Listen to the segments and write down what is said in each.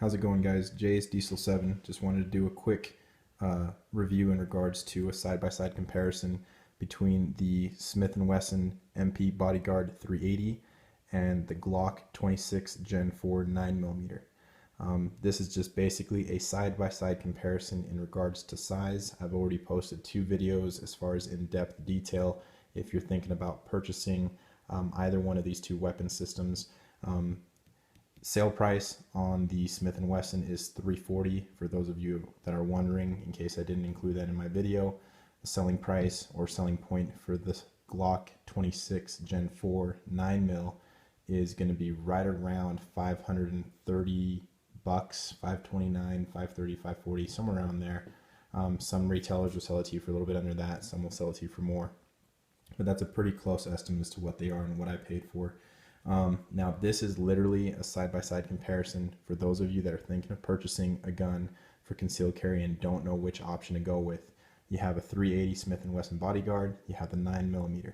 How's it going, guys? Jay's Diesel 7. Just wanted to do a quick review in regards to a side-by-side comparison between the Smith & Wesson MP Bodyguard 380 and the Glock 26 Gen 4 9mm. This is just basically a side-by-side comparison in regards to size. I've already posted 2 videos as far as in-depth detail if you're thinking about purchasing either one of these 2 weapon systems. Sale price on the Smith & Wesson is $340 for those of you that are wondering, in case I didn't include that in my video. The selling price or selling point for this Glock 26 Gen 4 9mm is going to be right around $530, $529, $530, $540, somewhere around there. Some retailers will sell it to you for a little bit under that, some will sell it to you for more. But that's a pretty close estimate as to what they are and what I paid for. Now this is literally a side-by-side comparison for those of you that are thinking of purchasing a gun for concealed carry and don't know which option to go with. You have a 380 Smith & Wesson Bodyguard, you have the 9mm.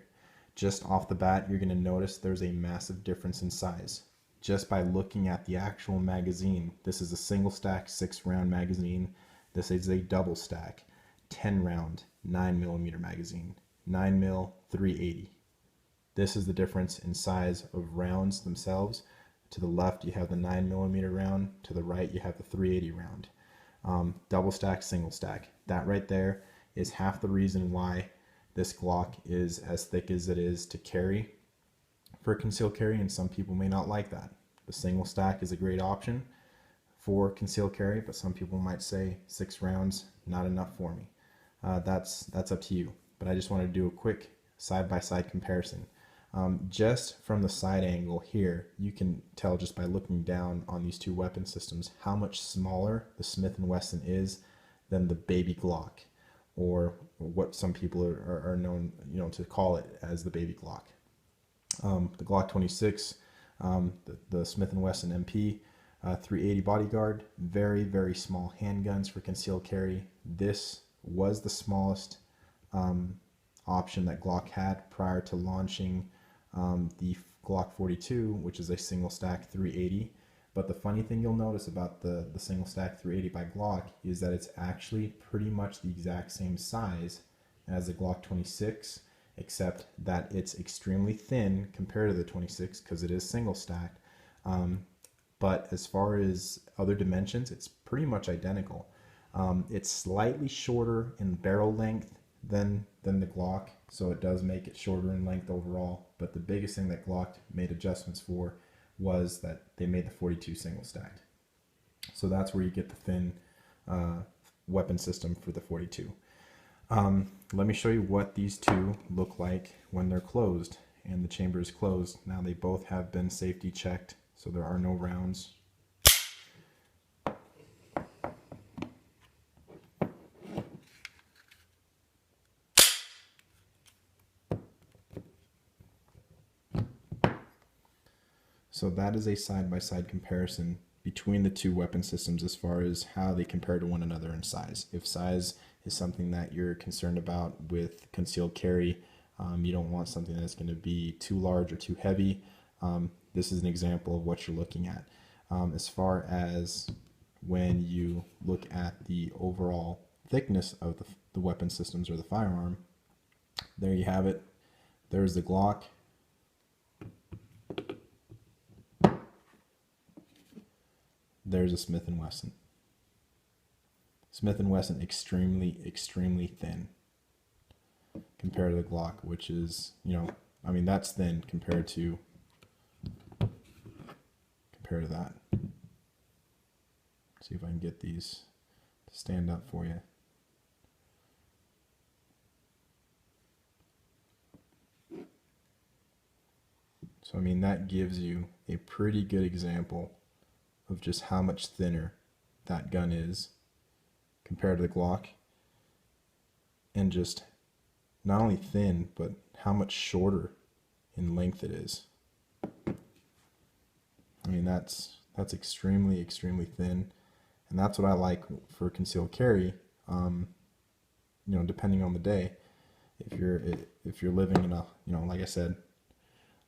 Just off the bat, you're going to notice there's a massive difference in size. Just by looking at the actual magazine, this is a single stack 6-round magazine. This is a double stack 10-round 9mm magazine, 9mm 380. This is the difference in size of rounds themselves. To the left you have the 9mm round, to the right you have the 380 round. Double stack, single stack. That right there is half the reason why this Glock is as thick as it is to carry for concealed carry, and some people may not like that. The single stack is a great option for concealed carry, but some people might say 6 rounds, not enough for me. That's up to you. But I just want to do a quick side-by-side comparison. Just from the side angle here, you can tell just by looking down on these 2 weapon systems how much smaller the Smith & Wesson is than the baby Glock, or what some people are known, to call it as the baby Glock. The Glock 26, the Smith & Wesson MP 380 Bodyguard, very, very small handguns for concealed carry. This was the smallest option that Glock had prior to launching the Glock 42, which is a single stack 380. But the funny thing you'll notice about the single stack 380 by Glock is that it's actually pretty much the exact same size as the Glock 26, except that it's extremely thin compared to the 26 because it is single stacked. But as far as other dimensions, it's pretty much identical. It's slightly shorter in barrel length than the Glock, so it does make it shorter in length overall. But the biggest thing that Glock made adjustments for was that they made the 42 single stacked. So that's where you get the thin weapon system for the 42. Let me show you what these 2 look like when they're closed and the chamber is closed. Now they both have been safety checked, so there are no rounds. So that is a side-by-side comparison between the 2 weapon systems as far as how they compare to one another in size. If size is something that you're concerned about with concealed carry, you don't want something that's going to be too large or too heavy, this is an example of what you're looking at. As far as when you look at the overall thickness of the weapon systems or the firearm, there you have it. There's the Glock. There's a Smith & Wesson. Smith & Wesson extremely, extremely thin compared to the Glock, which is, that's thin compared to that. See if I can get these to stand up for you. So that gives you a pretty good example of just how much thinner that gun is compared to the Glock, and just not only thin, but how much shorter in length it is. That's extremely, extremely thin, and that's what I like for concealed carry. Depending on the day, if you're living in a, like I said,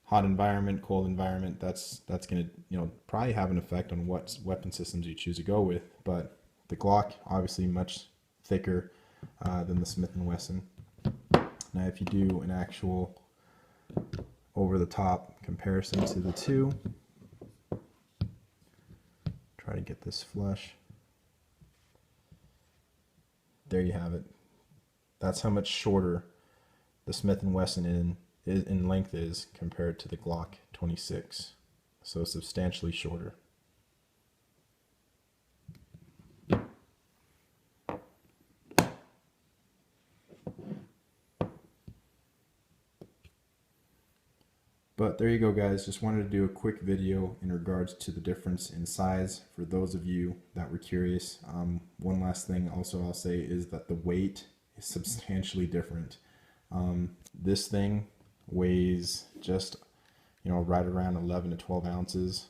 hot environment, cold environment, that's going to, you know, probably have an effect on what weapon systems you choose to go with. But the Glock, obviously much thicker than the Smith & Wesson. Now if you do an actual over-the-top comparison to the two, try to get this flush. There you have it. That's how much shorter the Smith & Wesson in length is compared to the Glock 26. So substantially shorter. But there you go, guys. Just wanted to do a quick video in regards to the difference in size for those of you that were curious. One last thing also I'll say is that the weight is substantially different. This thing weighs just, you know, right around 11 to 12 ounces.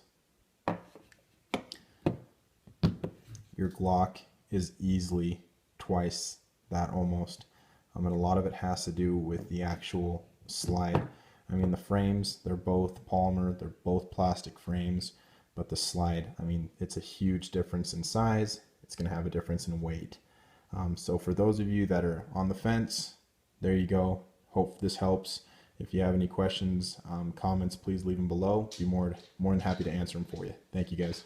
Your Glock is easily twice that almost. And a lot of it has to do with the actual slide. I mean, the frames, they're both polymer, they're both plastic frames, but the slide, I mean, it's a huge difference in size. It's going to have a difference in weight. So for those of you that are on the fence, there you go. Hope this helps. If you have any questions, comments, please leave them below. Be more than happy to answer them for you. Thank you, guys.